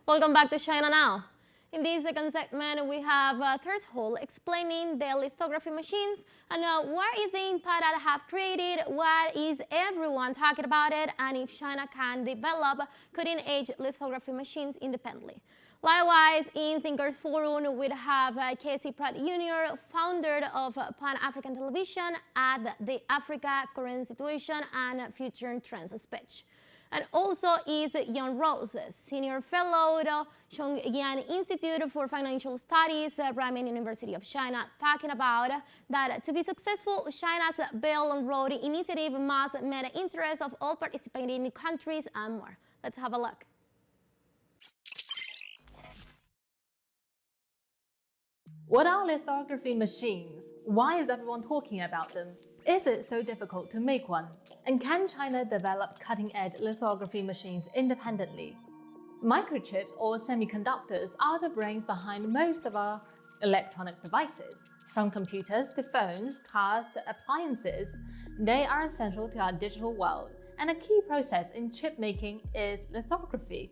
Welcome back to China Now. In this second segment, we have Threshold explaining the lithography machines and what is the impact that have created, what is everyone talking about it, and if China can develop cutting-edge lithography machines independently. Likewise, in Thinkers Forum, we have Casey Pratt Jr., founder of Pan-African Television at the Africa Current Situation and Future Trends speech. And also is Jan Rose, Senior Fellow at Chongyan Institute for Financial Studies, Renmin University of China, talking about that to be successful, China's Belt and Road Initiative must meet the interests of all participating countries and more. Let's have a look. What are lithography machines? Why is everyone talking about them? Is it so difficult to make one? And can China develop cutting-edge lithography machines independently? Microchips or semiconductors are the brains behind most of our electronic devices. From computers to phones, cars to appliances, they are essential to our digital world, and a key process in chip making is lithography.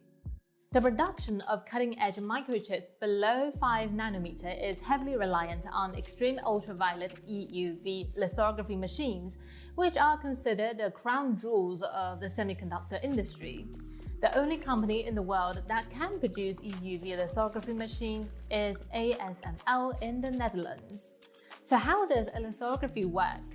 The production of cutting-edge microchips below 5 nanometer is heavily reliant on extreme ultraviolet EUV lithography machines, which are considered the crown jewels of the semiconductor industry. The only company in the world that can produce EUV lithography machines is ASML in the Netherlands. So how does a lithography work?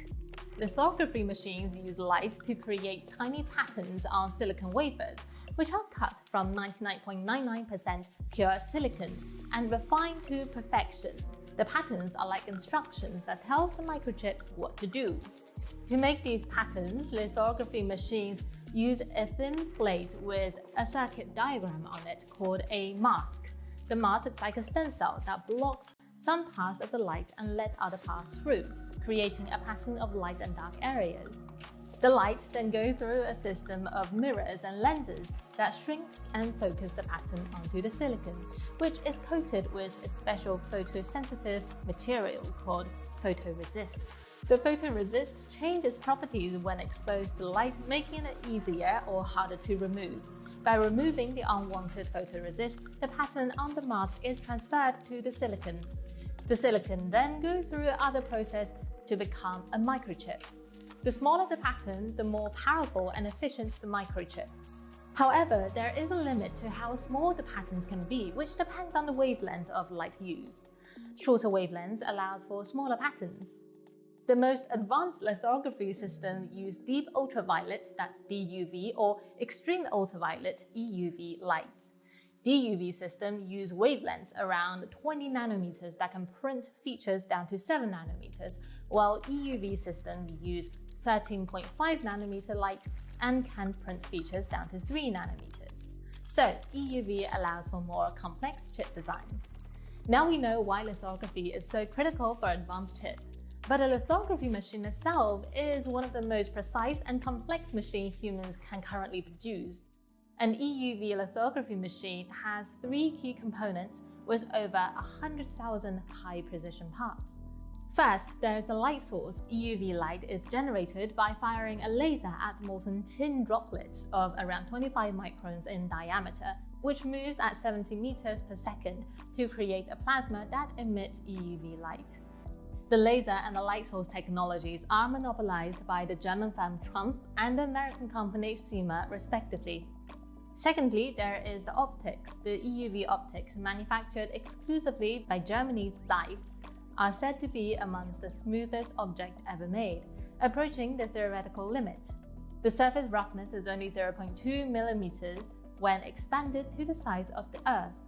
Lithography machines use light to create tiny patterns on silicon wafers, which are cut from 99.99% pure silicon and refined to perfection. The patterns are like instructions that tells the microchips what to do. To make these patterns, lithography machines use a thin plate with a circuit diagram on it called a mask. The mask is like a stencil that blocks some parts of the light and let other pass through, creating a pattern of light and dark areas. The light then goes through a system of mirrors and lenses that shrinks and focuses the pattern onto the silicon, which is coated with a special photosensitive material called photoresist. The photoresist changes properties when exposed to light, making it easier or harder to remove. By removing the unwanted photoresist, the pattern on the mask is transferred to the silicon. The silicon then goes through other process to become a microchip. The smaller the pattern, the more powerful and efficient the microchip. However, there is a limit to how small the patterns can be, which depends on the wavelength of light used. Shorter wavelengths allows for smaller patterns. The most advanced lithography systems use deep ultraviolet, that's DUV, or extreme ultraviolet, EUV light. DUV systems use wavelengths around 20 nanometers that can print features down to 7 nanometers, while EUV systems use 13.5 nanometer light and can print features down to 3 nanometers. So EUV allows for more complex chip designs. Now we know why lithography is so critical for advanced chips. But a lithography machine itself is one of the most precise and complex machines humans can currently produce. An EUV lithography machine has 3 key components with over 100,000 high-precision parts. First, there is the light source. EUV light is generated by firing a laser at molten tin droplets of around 25 microns in diameter, which moves at 70 meters per second to create a plasma that emits EUV light. The laser and the light source technologies are monopolized by the German firm Trumpf and the American company CIMA, respectively. Secondly, there is the optics. The EUV optics, manufactured exclusively by Germany's Zeiss, are said to be amongst the smoothest object ever made, approaching the theoretical limit. The surface roughness is only 0.2 millimeters when expanded to the size of the Earth.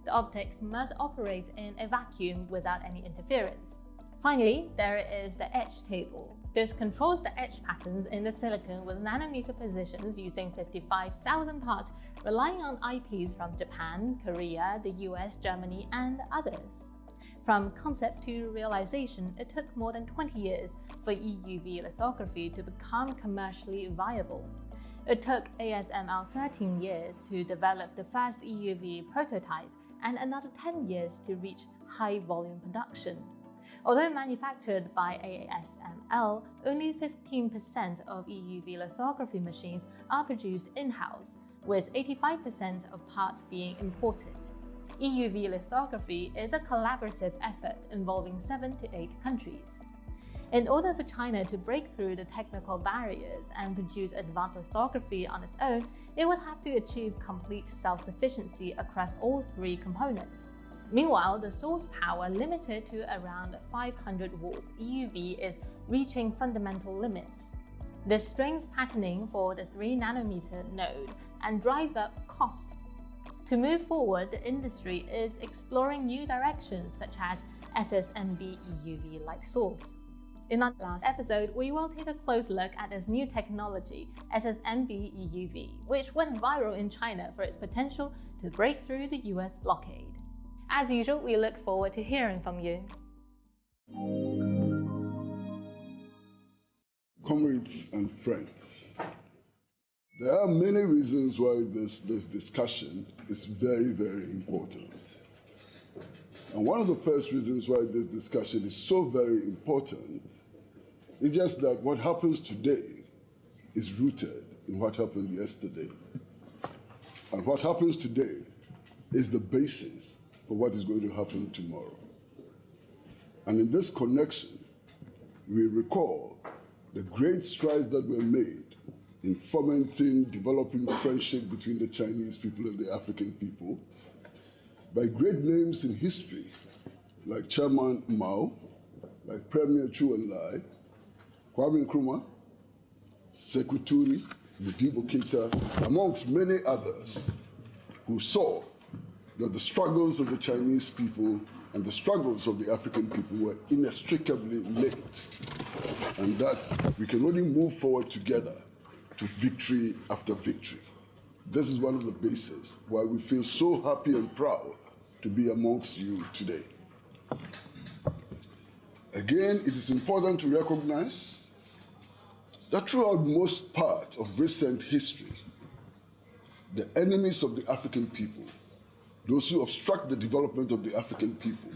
The optics must operate in a vacuum without any interference. Finally, there is the etch table. This controls the etch patterns in the silicon with nanometer precisions using 55,000 parts, relying on IPs from Japan, Korea, the US, Germany, and others. From concept to realization, it took more than 20 years for EUV lithography to become commercially viable. It took ASML 13 years to develop the first EUV prototype and another 10 years to reach high-volume production. Although manufactured by ASML, only 15% of EUV lithography machines are produced in-house, with 85% of parts being imported. EUV lithography is a collaborative effort involving 7 to 8 countries. In order for China to break through the technical barriers and produce advanced lithography on its own, it would have to achieve complete self-sufficiency across all 3 components. Meanwhile, the source power limited to around 500 watts EUV is reaching fundamental limits. This strains patterning for the 3nm node and drives up cost. To move forward, the industry is exploring new directions such as SSMB EUV light source. In our last episode, we will take a close look at this new technology, SSMB EUV, which went viral in China for its potential to break through the US blockade. As usual, we look forward to hearing from you. Comrades and friends, there are many reasons why this discussion is very, very important. And one of the first reasons why this discussion is so very important is just that what happens today is rooted in what happened yesterday. And what happens today is the basis for what is going to happen tomorrow. And in this connection, we recall the great strides that were made in fomenting, developing friendship between the Chinese people and the African people by great names in history, like Chairman Mao, like Premier Chu Enlai, Kwame Nkrumah, Sekou Touré, Modibo Keïta, amongst many others, who saw that the struggles of the Chinese people and the struggles of the African people were inextricably linked, and that we can only move forward together to victory after victory. This is one of the bases why we feel so happy and proud to be amongst you today. Again, it is important to recognize that throughout most part of recent history, the enemies of the African people, those who obstruct the development of the African people,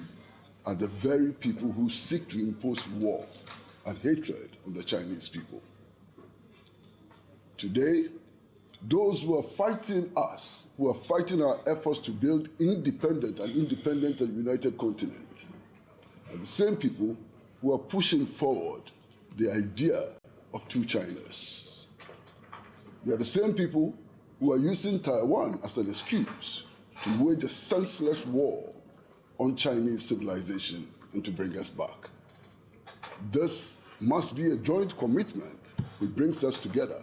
are the very people who seek to impose war and hatred on the Chinese people. Today, those who are fighting us, who are fighting our efforts to build an independent and united continent, are the same people who are pushing forward the idea of 2 Chinas. They are the same people who are using Taiwan as an excuse to wage a senseless war on Chinese civilization and to bring us back. This must be a joint commitment which brings us together.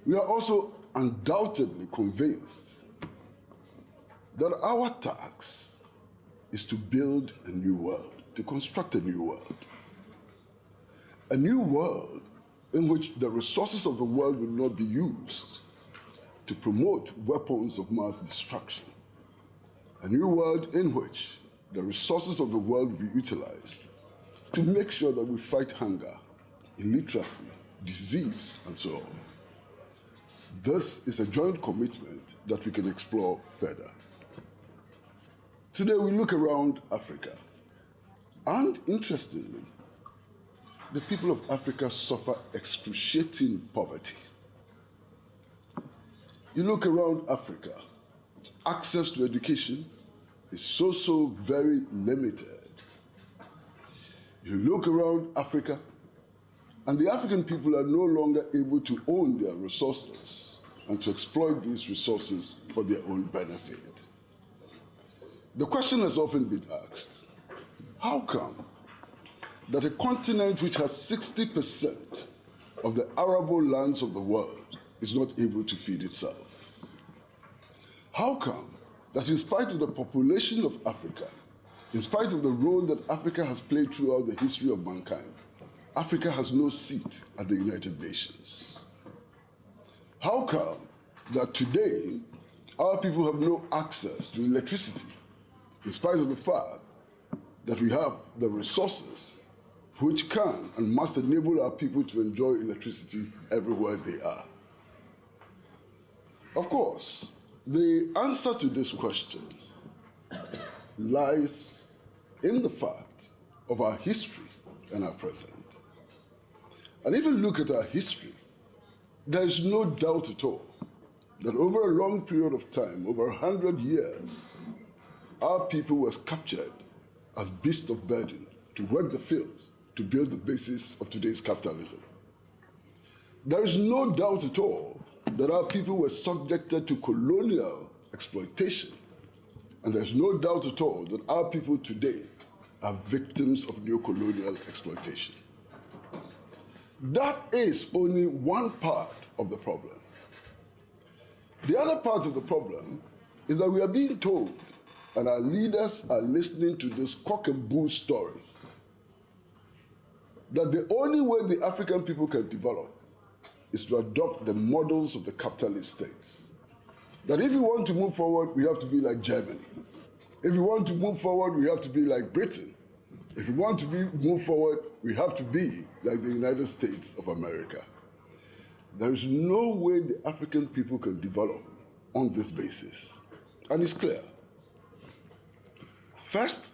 We are also undoubtedly convinced that our task is to build a new world, to construct a new world. A new world in which the resources of the world will not be used to promote weapons of mass destruction. A new world in which the resources of the world will be utilized to make sure that we fight hunger, illiteracy, disease, and so on. This is a joint commitment that we can explore further. Today we look around Africa, and interestingly, the people of Africa suffer excruciating poverty. You look around Africa, access to education is so very limited. You look around Africa, and the African people are no longer able to own their resources and to exploit these resources for their own benefit. The question has often been asked, how come that a continent which has 60% of the arable lands of the world is not able to feed itself? How come that in spite of the population of Africa, in spite of the role that Africa has played throughout the history of mankind, Africa has no seat at the United Nations? How come that today our people have no access to electricity, in spite of the fact that we have the resources which can and must enable our people to enjoy electricity everywhere they are? Of course, the answer to this question lies in the fact of our history and our present. And if you look at our history, there is no doubt at all that over a long period of time, over 100 years, our people was captured as beasts of burden to work the fields to build the basis of today's capitalism. There is no doubt at all that our people were subjected to colonial exploitation, and there's no doubt at all that our people today are victims of neocolonial exploitation. That is only one part of the problem. The other part of the problem is that we are being told, and our leaders are listening to this cock and bull story, that the only way the African people can develop is to adopt the models of the capitalist states. That if we want to move forward, we have to be like Germany. If we want to move forward, we have to be like Britain. If we want to move forward, we have to be like the United States of America. There is no way the African people can develop on this basis. And it's clear. First,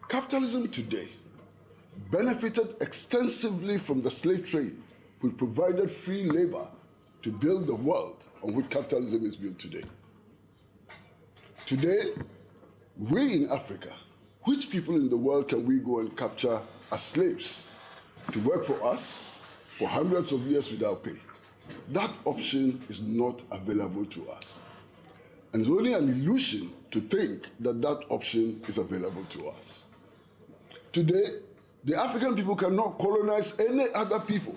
capitalism today benefited extensively from the slave trade, which provided free labor to build the world on which capitalism is built today. Today, we in Africa, which people in the world can we go and capture as slaves to work for us for hundreds of years without pay? That option is not available to us. And it's only an illusion to think that that option is available to us. Today, the African people cannot colonize any other people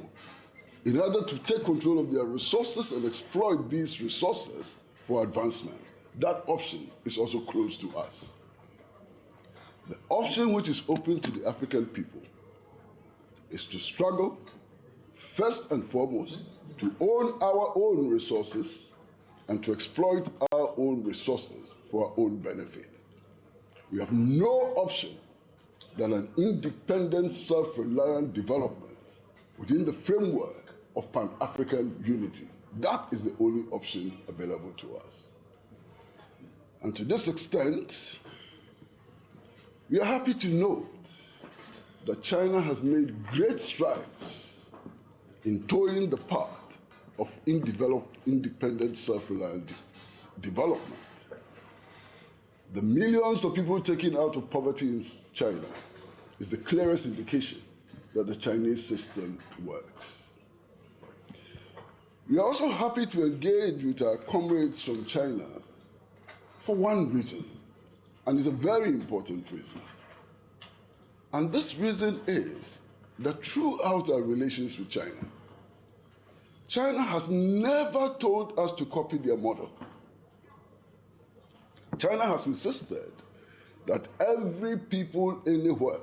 in order to take control of their resources and exploit these resources for advancement. That option is also closed to us. The option which is open to the African people is to struggle, first and foremost, to own our own resources and to exploit our own resources for our own benefit. We have no option than an independent, self-reliant development within the framework of Pan-African unity. That is the only option available to us. And to this extent, we are happy to note that China has made great strides in towing the path of independent, self-reliant development. The millions of people taken out of poverty in China is the clearest indication that the Chinese system works. We are also happy to engage with our comrades from China for one reason, and it's a very important reason. And this reason is that throughout our relations with China, China has never told us to copy their model. China has insisted that every people anywhere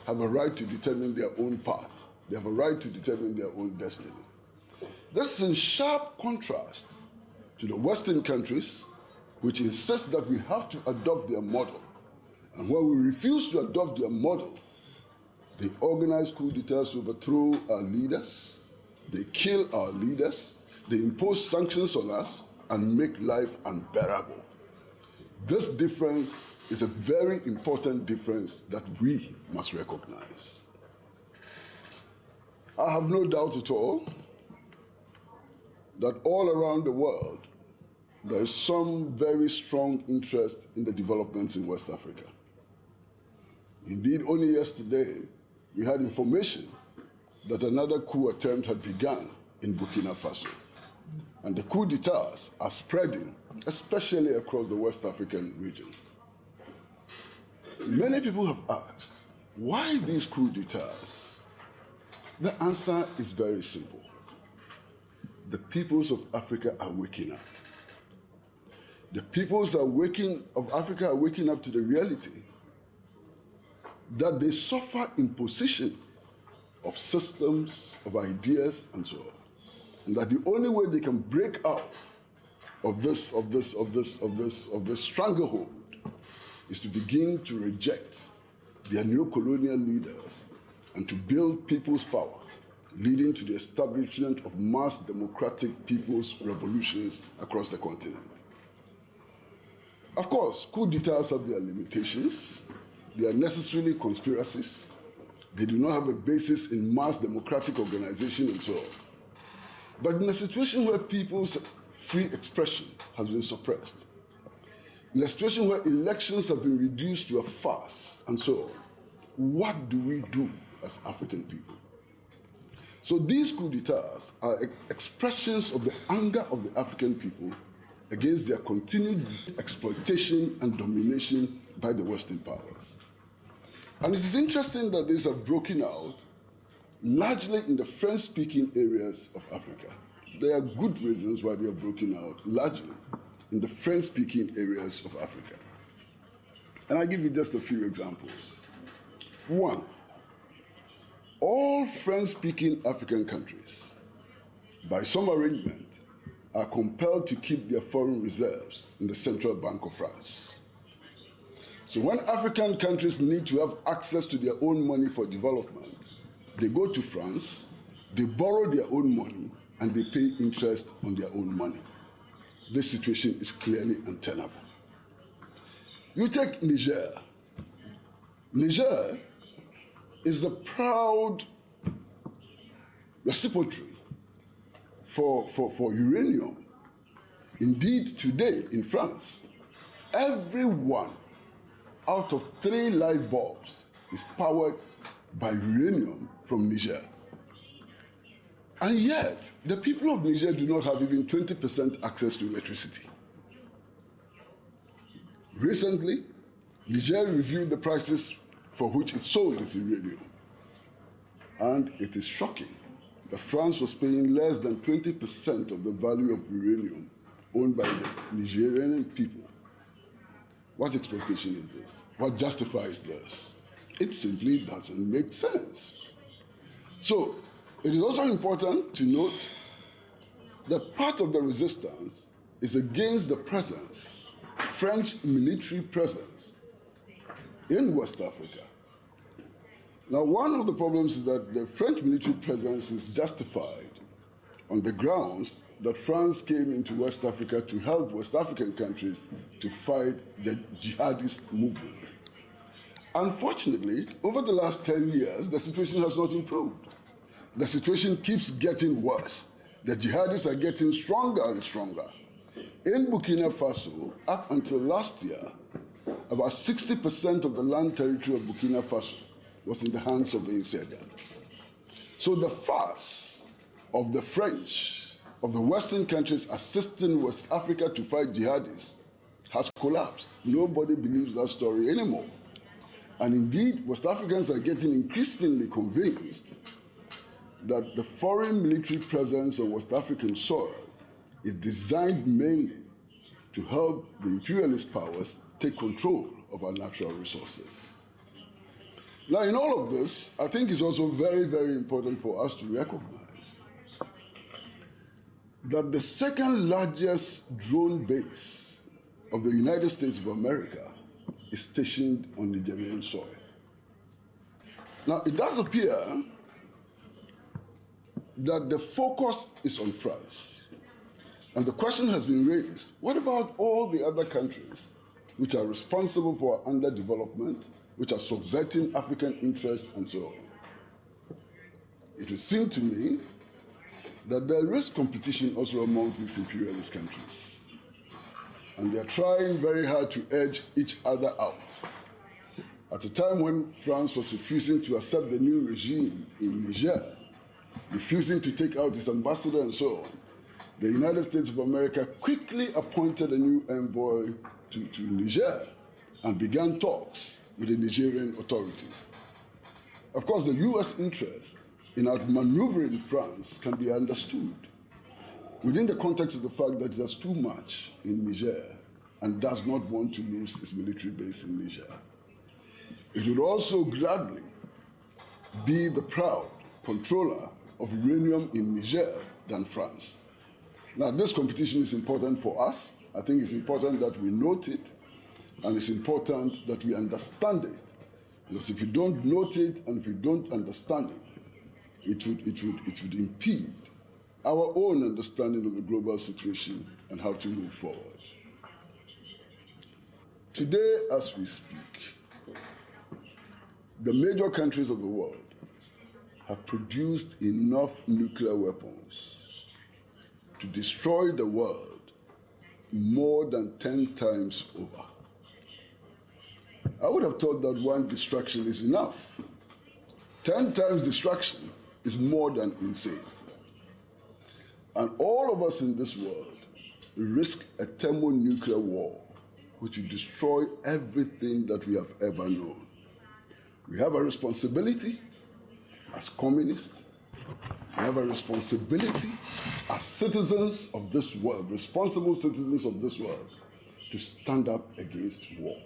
have a right to determine their own path. They have a right to determine their own destiny. This is in sharp contrast to the Western countries, which insist that we have to adopt their model. And when we refuse to adopt their model, they organize coups d'etat to overthrow our leaders, they kill our leaders, they impose sanctions on us, and make life unbearable. This difference is a very important difference that we must recognize. I have no doubt at all that all around the world, there is some very strong interest in the developments in West Africa. Indeed, only yesterday, we had information that another coup attempt had begun in Burkina Faso. And the coup d'etats are spreading, especially across the West African region. Many people have asked, why these coup d'etats? The answer is very simple. The peoples of Africa are waking up. The peoples of Africa are waking up to the reality that they suffer imposition of systems, of ideas, and so on. And that the only way they can break out of this stranglehold is to begin to reject their neo-colonial leaders and to build people's power, leading to the establishment of mass democratic people's revolutions across the continent. Of course, coup d'etats have their limitations. They are necessarily conspiracies. They do not have a basis in mass democratic organization and so on. But in a situation where people free expression has been suppressed. In a situation where elections have been reduced to a farce and so on, what do we do as African people? So these coups d'etats are expressions of the anger of the African people against their continued exploitation and domination by the Western powers. And it is interesting that these have broken out largely in the French-speaking areas of Africa. There are good reasons why they are broken out largely in the French-speaking areas of Africa. And I'll give you just a few examples. One, all French-speaking African countries, by some arrangement, are compelled to keep their foreign reserves in the Central Bank of France. So when African countries need to have access to their own money for development, they go to France, they borrow their own money, and they pay interest on their own money. This situation is clearly untenable. You take Niger. Niger is the proud recipiency for uranium. Indeed, today in France, every one out of 3 light bulbs is powered by uranium from Niger. And yet, the people of Niger do not have even 20% access to electricity. Recently, Niger reviewed the prices for which it sold its uranium. And it is shocking that France was paying less than 20% of the value of uranium owned by the Nigerian people. What exploitation is this? What justifies this? It simply doesn't make sense. So, it is also important to note that part of the resistance is against the presence, French military presence, in West Africa. Now, one of the problems is that the French military presence is justified on the grounds that France came into West Africa to help West African countries to fight the jihadist movement. Unfortunately, over the last 10 years, the situation has not improved. The situation keeps getting worse. The jihadists are getting stronger and stronger. In Burkina Faso, up until last year, about 60% of the land territory of Burkina Faso was in the hands of the insurgents. So the farce of the French, of the Western countries assisting West Africa to fight jihadists has collapsed. Nobody believes that story anymore. And indeed, West Africans are getting increasingly convinced that the foreign military presence on West African soil is designed mainly to help the imperialist powers take control of our natural resources. Now, in all of this, I think it's also very, very important for us to recognize that the second largest drone base of the United States of America is stationed on Nigerian soil. Now, it does appear that the focus is on France. And the question has been raised, what about all the other countries which are responsible for our underdevelopment, which are subverting African interests and so on? It would seem to me that there is competition also among these imperialist countries. And they're trying very hard to edge each other out. At a time when France was refusing to accept the new regime in Niger, refusing to take out its ambassador and so on, the United States of America quickly appointed a new envoy to Niger and began talks with the Nigerian authorities. Of course, the US interest in outmaneuvering France can be understood within the context of the fact that it has too much in Niger and does not want to lose its military base in Niger. It would also gladly be the proud controller of uranium in Niger than France. Now, this competition is important for us. I think it's important that we note it, and it's important that we understand it. Because if you don't note it and if you don't understand it, it would impede our own understanding of the global situation and how to move forward. Today, as we speak, the major countries of the world have produced enough nuclear weapons to destroy the world more than 10 times over. I would have thought that one distraction is enough. 10 times distraction is more than insane. And all of us in this world risk a thermonuclear war, which will destroy everything that we have ever known. We have a responsibility as communists. We have a responsibility as citizens of this world, responsible citizens of this world, to stand up against war.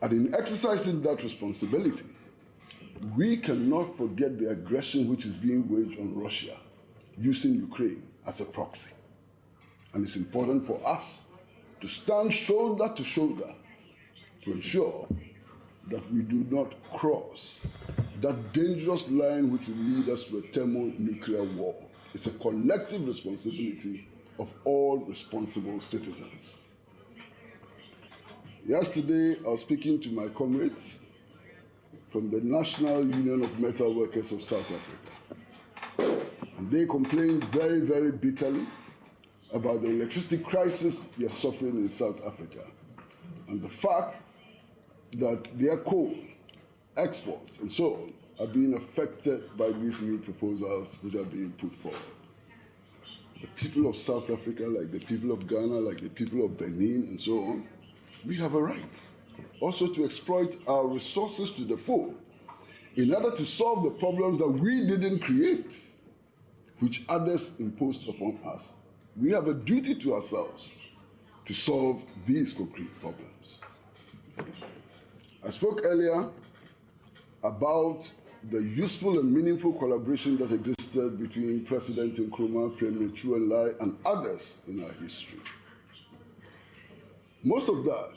And in exercising that responsibility, we cannot forget the aggression which is being waged on Russia using Ukraine as a proxy. And it's important for us to stand shoulder to shoulder to ensure that we do not cross that dangerous line which will lead us to a thermonuclear war. It's a collective responsibility of all responsible citizens. Yesterday, I was speaking to my comrades from the National Union of Metal Workers of South Africa. And they complained very, very bitterly about the electricity crisis they're suffering in South Africa and the fact that their coal exports and so on are being affected by these new proposals which are being put forward. The people of South Africa, like the people of Ghana, like the people of Benin and so on, we have a right also to exploit our resources to the full in order to solve the problems that we didn't create, which others imposed upon us. We have a duty to ourselves to solve these concrete problems. I spoke earlier about the useful and meaningful collaboration that existed between President Nkrumah, Premier Chu Enlai, and others in our history. Most of that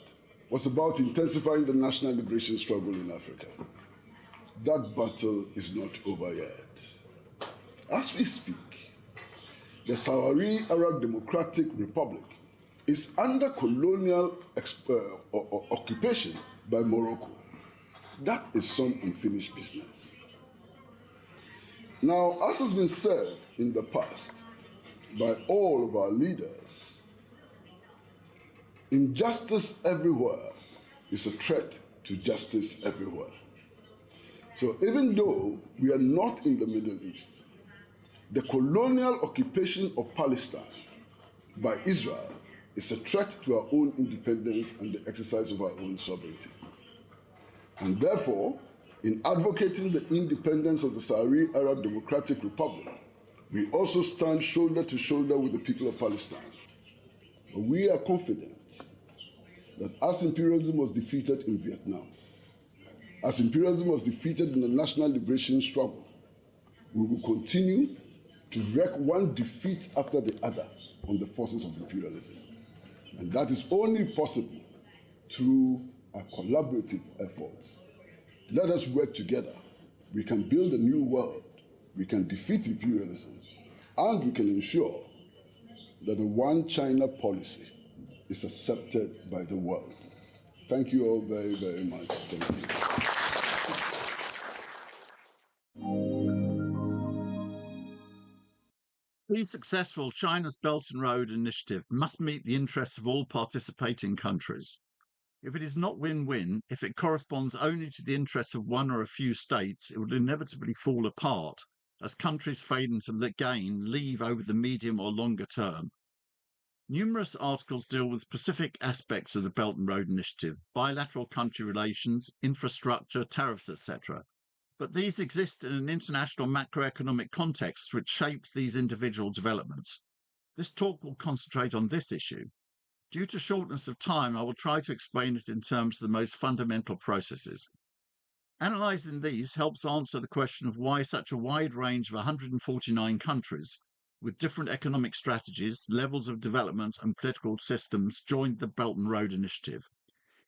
was about intensifying the national liberation struggle in Africa. That battle is not over yet. As we speak, the Sahrawi Arab Democratic Republic is under colonial occupation by Morocco. That is some unfinished business. Now, as has been said in the past by all of our leaders, injustice everywhere is a threat to justice everywhere. So even though we are not in the Middle East, the colonial occupation of Palestine by Israel is a threat to our own independence and the exercise of our own sovereignty. And therefore, in advocating the independence of the Sahrawi Arab Democratic Republic, we also stand shoulder to shoulder with the people of Palestine. But we are confident that as imperialism was defeated in Vietnam, as imperialism was defeated in the national liberation struggle, we will continue to wreak one defeat after the other on the forces of imperialism. And that is only possible through our collaborative efforts. Let us work together. We can build a new world. We can defeat imperialism. And we can ensure that the one China policy is accepted by the world. Thank you all very, very much. Thank you. To be successful, China's Belt and Road Initiative must meet the interests of all participating countries. If it is not win-win, if it corresponds only to the interests of one or a few states, it will inevitably fall apart as countries failing to gain leave over the medium or longer term. Numerous articles deal with specific aspects of the Belt and Road Initiative, bilateral country relations, infrastructure, tariffs, etc. But these exist in an international macroeconomic context which shapes these individual developments. This talk will concentrate on this issue. Due to shortness of time, I will try to explain it in terms of the most fundamental processes. Analysing these helps answer the question of why such a wide range of 149 countries, with different economic strategies, levels of development and political systems, joined the Belt and Road Initiative.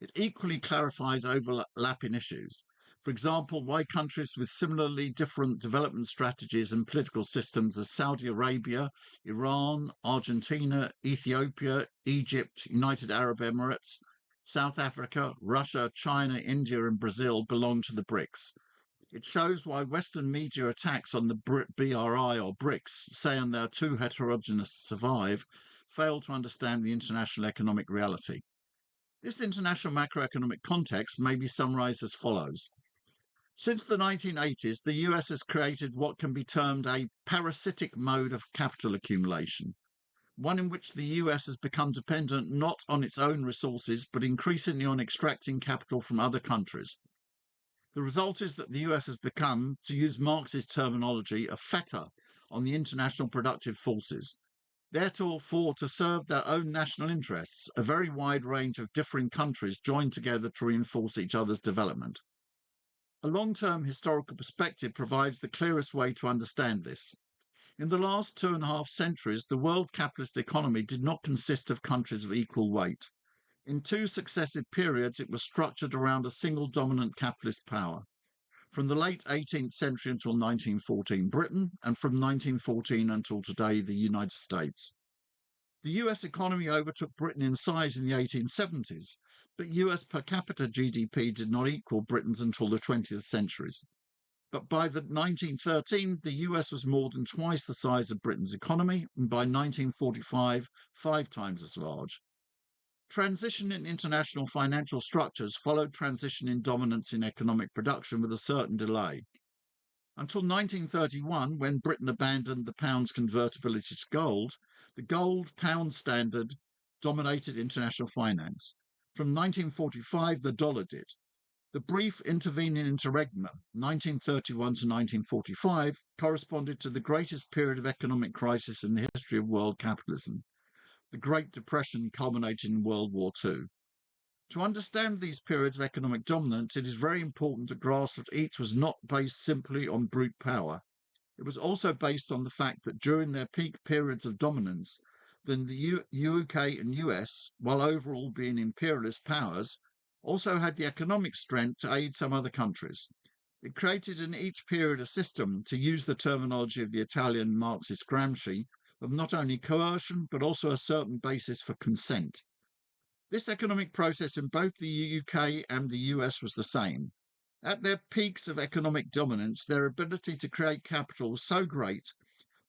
It equally clarifies overlapping issues. For example, why countries with similarly different development strategies and political systems as Saudi Arabia, Iran, Argentina, Ethiopia, Egypt, United Arab Emirates, South Africa, Russia, China, India, and Brazil belong to the BRICS. It shows why Western media attacks on the BRI or BRICS, saying they are too heterogeneous to survive, fail to understand the international economic reality. This international macroeconomic context may be summarized as follows. Since the 1980s, the US has created what can be termed a parasitic mode of capital accumulation, one in which the US has become dependent not on its own resources, but increasingly on extracting capital from other countries. The result is that the US has become, to use Marx's terminology, a fetter on the international productive forces. Therefore, to serve their own national interests, a very wide range of differing countries join together to reinforce each other's development. A long-term historical perspective provides the clearest way to understand this. In the last 2.5 centuries, the world capitalist economy did not consist of countries of equal weight. In 2 successive periods, it was structured around a single dominant capitalist power. From the late 18th century until 1914, Britain, and from 1914 until today, the United States. The US economy overtook Britain in size in the 1870s, but US per capita GDP did not equal Britain's until the 20th centuries. But by 1913, the US was more than twice the size of Britain's economy, and by 1945, 5 times as large. Transition in international financial structures followed transition in dominance in economic production with a certain delay. Until 1931, when Britain abandoned the pound's convertibility to gold, the gold-pound standard dominated international finance. From 1945, the dollar did. The brief intervening interregnum, 1931 to 1945, corresponded to the greatest period of economic crisis in the history of world capitalism. The Great Depression culminated in World War II. To understand these periods of economic dominance, it is very important to grasp that each was not based simply on brute power. It was also based on the fact that during their peak periods of dominance, then the UK and US, while overall being imperialist powers, also had the economic strength to aid some other countries. It created in each period a system, to use the terminology of the Italian Marxist Gramsci, of not only coercion, but also a certain basis for consent. This economic process in both the UK and the US was the same. At their peaks of economic dominance, their ability to create capital was so great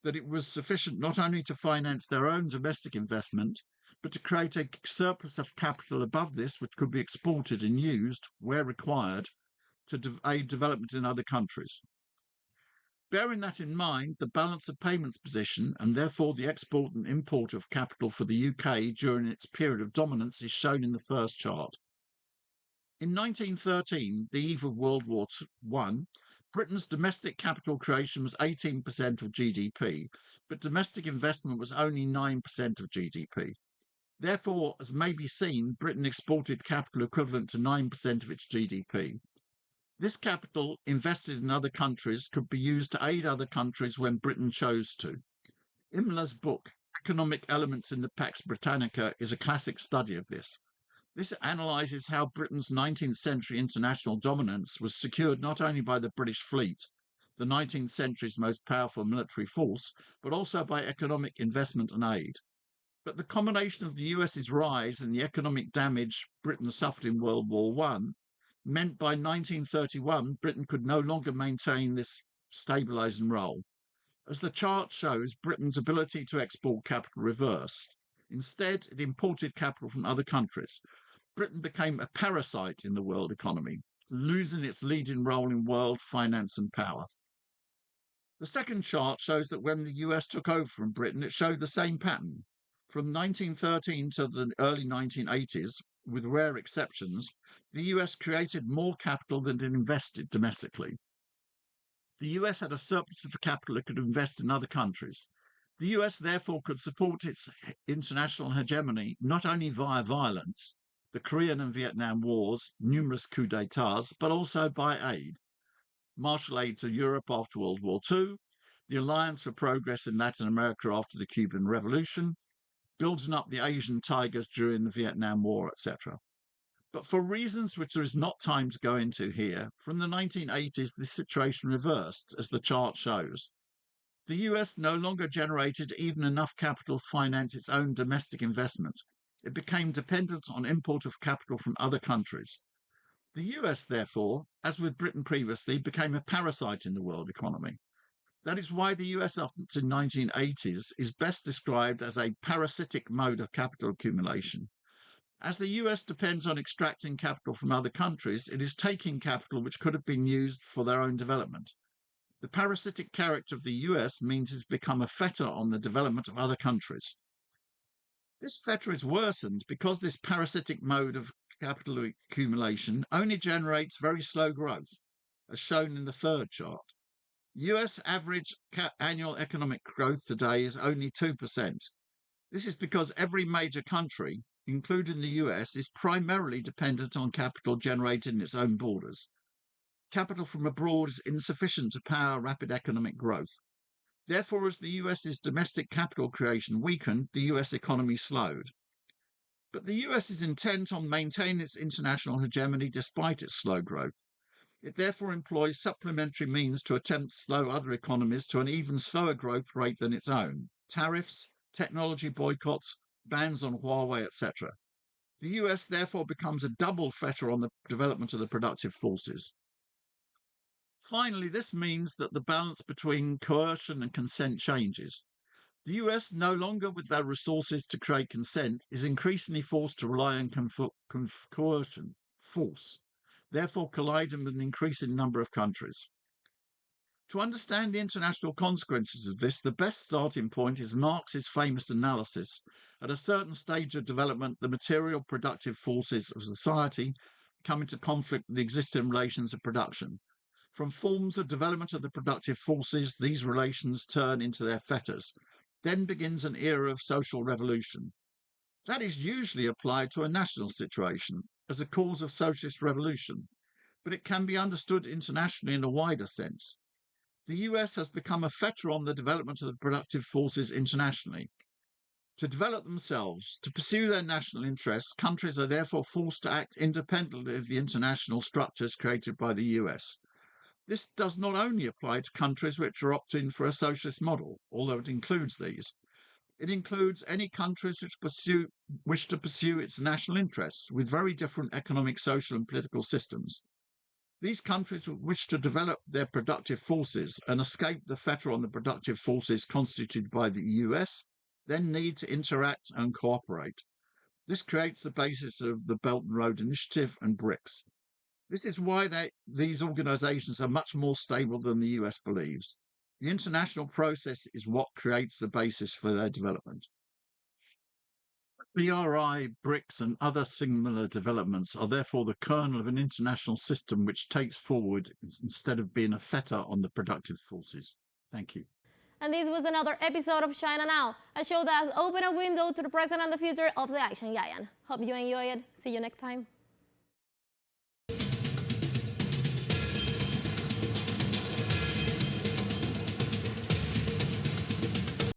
that it was sufficient not only to finance their own domestic investment, but to create a surplus of capital above this which could be exported and used, where required, to aid development in other countries. Bearing that in mind, the balance of payments position, and therefore the export and import of capital for the UK during its period of dominance, is shown in the first chart. In 1913, the eve of World War I, Britain's domestic capital creation was 18% of GDP, but domestic investment was only 9% of GDP. Therefore, as may be seen, Britain exported capital equivalent to 9% of its GDP. This capital, invested in other countries, could be used to aid other countries when Britain chose to. Imler's book, Economic Elements in the Pax Britannica, is a classic study of this. This analyses how Britain's 19th century international dominance was secured not only by the British fleet, the 19th century's most powerful military force, but also by economic investment and aid. But the combination of the US's rise and the economic damage Britain suffered in World War I meant by 1931 Britain could no longer maintain this stabilising role. As the chart shows, Britain's ability to export capital reversed. Instead, it imported capital from other countries. Britain became a parasite in the world economy, losing its leading role in world finance and power. The second chart shows that when the US took over from Britain, it showed the same pattern. From 1913 to the early 1980s, with rare exceptions, the US created more capital than it invested domestically. The US had a surplus of capital it could invest in other countries. The US therefore could support its international hegemony not only via violence, the Korean and Vietnam Wars, numerous coups d'etats, but also by aid. Marshall aid to Europe after World War II, the Alliance for Progress in Latin America after the Cuban Revolution, building up the Asian tigers during the Vietnam War, etc. But for reasons which there is not time to go into here, from the 1980s this situation reversed, as the chart shows. The US no longer generated even enough capital to finance its own domestic investment. It became dependent on import of capital from other countries. The US, therefore, as with Britain previously, became a parasite in the world economy. That is why the US up to the 1980s is best described as a parasitic mode of capital accumulation. As the US depends on extracting capital from other countries, it is taking capital which could have been used for their own development. The parasitic character of the US means it's become a fetter on the development of other countries. This fetter is worsened because this parasitic mode of capital accumulation only generates very slow growth, as shown in the third chart. US average annual economic growth today is only 2%. This is because every major country, including the US, is primarily dependent on capital generated in its own borders. Capital from abroad is insufficient to power rapid economic growth. Therefore, as the US's domestic capital creation weakened, the US economy slowed. But the US is intent on maintaining its international hegemony despite its slow growth. It therefore employs supplementary means to attempt to slow other economies to an even slower growth rate than its own. Tariffs, technology boycotts, bans on Huawei, etc. The US therefore becomes a double fetter on the development of the productive forces. Finally, this means that the balance between coercion and consent changes. The US, no longer with their resources to create consent, is increasingly forced to rely on coercion, force, therefore colliding with an increasing number of countries. To understand the international consequences of this, the best starting point is Marx's famous analysis. At a certain stage of development, the material productive forces of society come into conflict with the existing relations of production. From forms of development of the productive forces, these relations turn into their fetters. Then begins an era of social revolution. That is usually applied to a national situation as a cause of socialist revolution, but it can be understood internationally in a wider sense. The US has become a fetter on the development of the productive forces internationally. To develop themselves, to pursue their national interests, countries are therefore forced to act independently of the international structures created by the US. This does not only apply to countries which are opting for a socialist model, although it includes these. It includes any countries which wish to pursue its national interests with very different economic, social and political systems. These countries wish to develop their productive forces and escape the fetter on the productive forces constituted by the US, then need to interact and cooperate. This creates the basis of the Belt and Road Initiative and BRICS. This is why these organizations are much more stable than the US believes. The international process is what creates the basis for their development. BRI, BRICS, and other similar developments are therefore the kernel of an international system which takes forward instead of being a fetter on the productive forces. Thank you. And this was another episode of China Now, a show that has opened a window to the present and the future of the Asian giant. Hope you enjoy it. See you next time.